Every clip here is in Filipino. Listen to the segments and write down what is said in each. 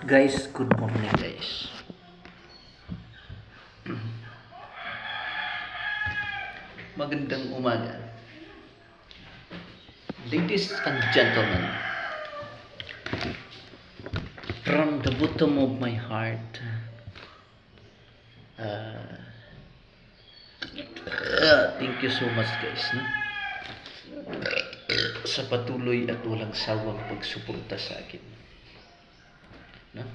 Guys, good morning guys. Magandang umaga. Ladies and gentlemen, from the bottom of my heart, thank you so much guys, no? Sa patuloy at walang sawang pagsuporta sa akin. No?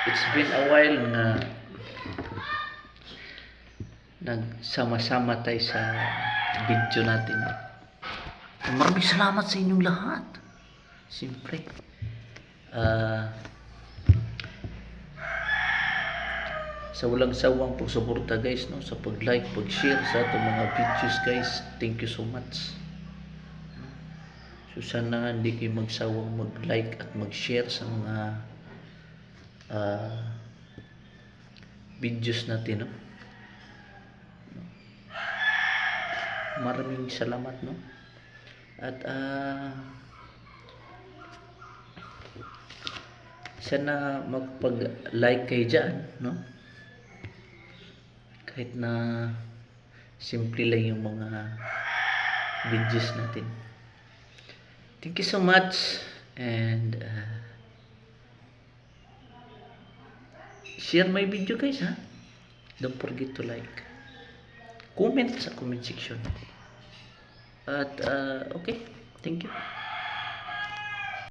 It's been a while na nagsama-sama tayo sa video natin. Maraming salamat sa inyong lahat. Siyempre, sa walang sawang pagsuporta guys, no? Sa pag-like, pag-share sa itong mga videos guys. Thank you so much. So sana hindi kayo magsawang mag-like at mag-share sa mga videos natin, no? Maraming salamat, no? At sana magpag-like kayo dyan, no? Kahit na simple lang yung mga videos natin. Thank you so much, and share my video guys, ha? Don't forget to like, comment sa comment section. At okay, thank you.